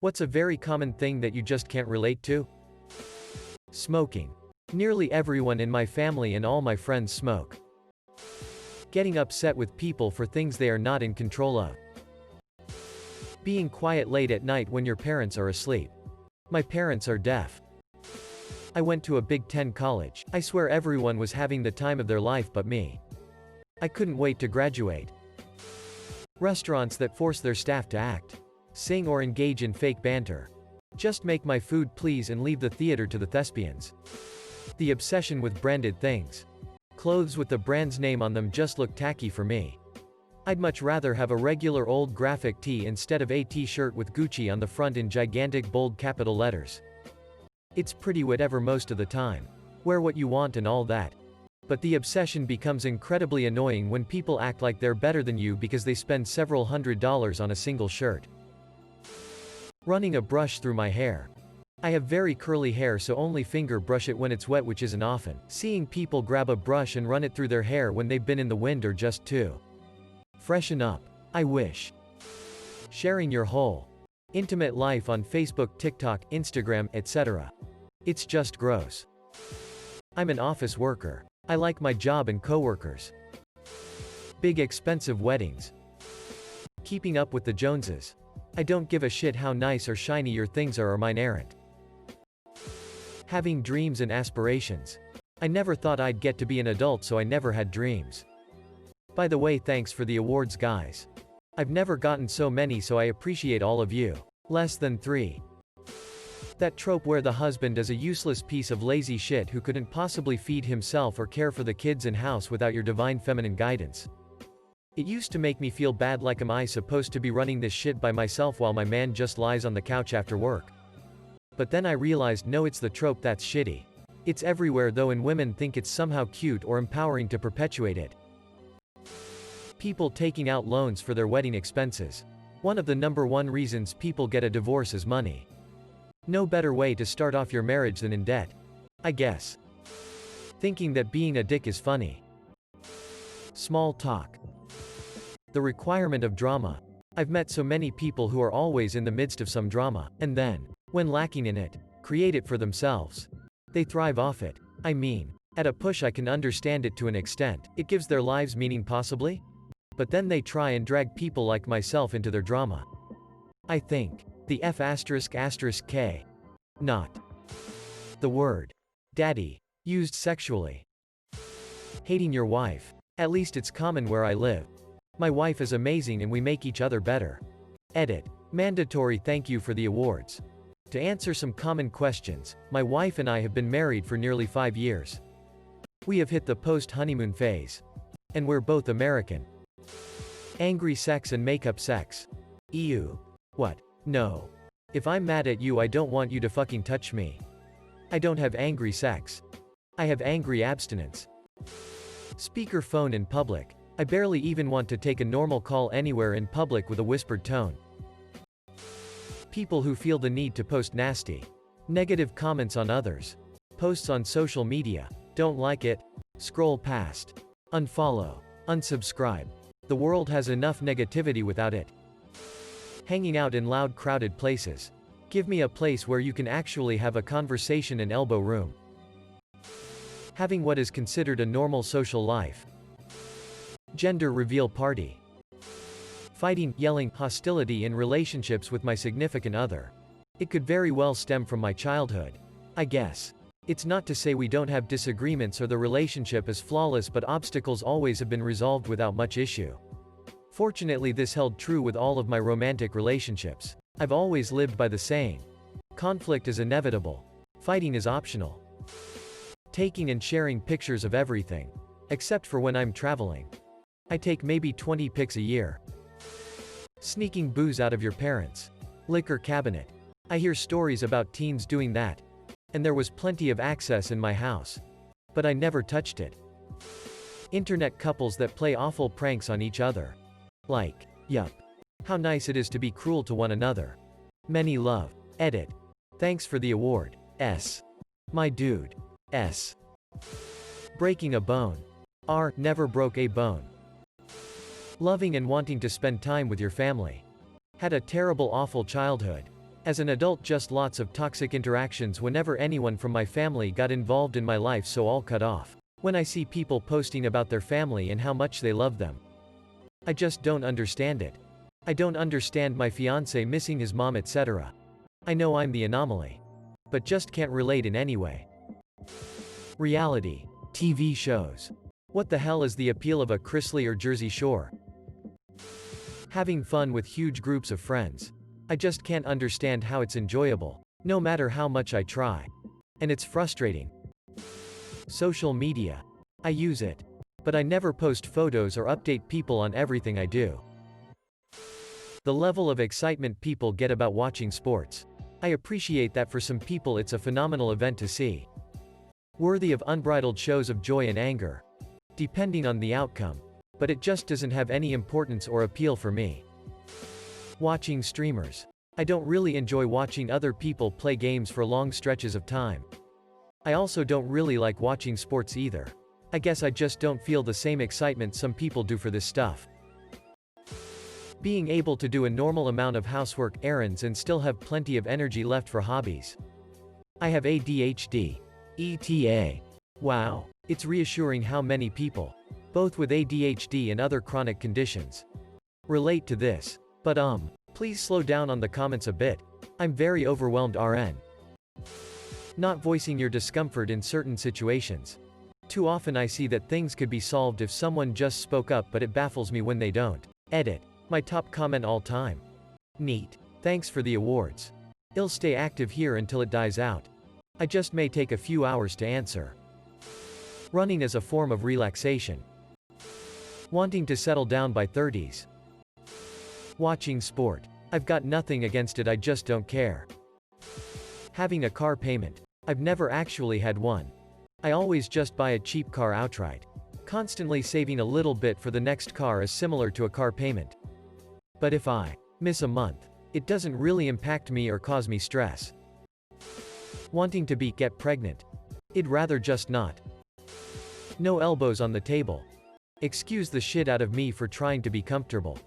What's a very common thing that you just can't relate to? Smoking. Nearly everyone in my family and all my friends smoke. Getting upset with people for things they are not in control of. Being quiet late at night when your parents are asleep. My parents are deaf. I went to a Big Ten college. I swear everyone was having the time of their life but me. I couldn't wait to graduate. Restaurants that force their staff to act, sing or engage in fake banter. Just make my food please and leave the theater to the thespians. The obsession with branded things. Clothes with the brand's name on them just look tacky for me. I'd much rather have a regular old graphic tee instead of a t-shirt with Gucci on the front in gigantic bold capital letters. It's pretty whatever most of the time. Wear what you want and all that. But the obsession becomes incredibly annoying when people act like they're better than you because they spend several $100s on a single shirt. Running a brush through my hair. I have very curly hair, so only finger brush it when it's wet, which isn't often. Seeing people grab a brush and run it through their hair when they've been in the wind or just too freshen up. I wish. Sharing your whole intimate life on Facebook, TikTok, Instagram, etc. It's just gross. I'm an office worker. I like my job and coworkers. Big expensive weddings. Keeping up with the Joneses. I don't give a shit how nice or shiny your things are or mine aren't. Having dreams and aspirations. I never thought I'd get to be an adult, so I never had dreams. By the way, thanks for the awards, guys. I've never gotten so many, so I appreciate all of you. Less than 3. That trope where the husband is a useless piece of lazy shit who couldn't possibly feed himself or care for the kids and house without your divine feminine guidance. It used to make me feel bad, like am I supposed to be running this shit by myself while my man just lies on the couch after work? But then I realized no, it's the trope that's shitty. It's everywhere though, and women think it's somehow cute or empowering to perpetuate it. People taking out loans for their wedding expenses. One of the #1 reasons people get a divorce is money. No better way to start off your marriage than in debt, I guess. Thinking that being a dick is funny. Small talk. The requirement of drama. I've met so many people who are always in the midst of some drama, and then, when lacking in it, create it for themselves. They thrive off it. I mean, at a push I can understand it to an extent. It gives their lives meaning possibly? But then they try and drag people like myself into their drama. I think. The F***K. Not. The word. Daddy. Used sexually. Hating your wife. At least it's common where I live. My wife is amazing and we make each other better. Edit. Mandatory thank you for the awards. To answer some common questions, my wife and I have been married for nearly 5 years. We have hit the post-honeymoon phase. And we're both American. Angry sex and makeup sex. Ew. What? No. If I'm mad at you, I don't want you to fucking touch me. I don't have angry sex. I have angry abstinence. Speaker phone in public. I barely even want to take a normal call anywhere in public with a whispered tone. People who feel the need to post nasty, negative comments on others. Posts on social media. Don't like it? Scroll past. Unfollow. Unsubscribe. The world has enough negativity without it. Hanging out in loud, crowded places. Give me a place where you can actually have a conversation and elbow room. Having what is considered a normal social life. Gender reveal party. Fighting, yelling, hostility in relationships with my significant other. It could very well stem from my childhood. I guess. It's not to say we don't have disagreements or the relationship is flawless, but obstacles always have been resolved without much issue. Fortunately, this held true with all of my romantic relationships. I've always lived by the saying. Conflict is inevitable. Fighting is optional. Taking and sharing pictures of everything. Except for when I'm traveling. I take maybe 20 pics a year. Sneaking booze out of your parents' liquor cabinet. I hear stories about teens doing that. And there was plenty of access in my house. But I never touched it. Internet couples that play awful pranks on each other. Like, yup. How nice it is to be cruel to one another. Many love. Edit. Thanks for the award. S. My dude. S. Breaking a bone. R. Never broke a bone. Loving and wanting to spend time with your family. Had a terrible, awful childhood. As an adult, just lots of toxic interactions whenever anyone from my family got involved in my life, so all cut off. When I see people posting about their family and how much they love them, I just don't understand it. I don't understand my fiancé missing his mom, etc. I know I'm the anomaly, but just can't relate in any way. Reality TV shows. What the hell is the appeal of a Chrisley or Jersey Shore? Having fun with huge groups of friends. I just can't understand how it's enjoyable, no matter how much I try. And it's frustrating. Social media. I use it, but I never post photos or update people on everything I do. The level of excitement people get about watching sports. I appreciate that for some people it's a phenomenal event to see. Worthy of unbridled shows of joy and anger, depending on the outcome, but it just doesn't have any importance or appeal for me. Watching streamers. I don't really enjoy watching other people play games for long stretches of time. I also don't really like watching sports either. I guess I just don't feel the same excitement some people do for this stuff. Being able to do a normal amount of housework, errands, and still have plenty of energy left for hobbies. I have ADHD. ETA. Wow. It's reassuring how many people, both with ADHD and other chronic conditions, relate to this. But please slow down on the comments a bit. I'm very overwhelmed, RN. Not voicing your discomfort in certain situations. Too often I see that things could be solved if someone just spoke up, but it baffles me when they don't. Edit. My top comment all time. Neat. Thanks for the awards. I'll stay active here until it dies out. I just may take a few hours to answer. Running as a form of relaxation. Wanting to settle down by 30s. Watching sport. I've got nothing against it, I just don't care. Having a car payment. I've never actually had one. I always just buy a cheap car outright. Constantly saving a little bit for the next car is similar to a car payment. But if I miss a month, it doesn't really impact me or cause me stress. Wanting to get pregnant. I'd rather just not. No elbows on the table. Excuse the shit out of me for trying to be comfortable.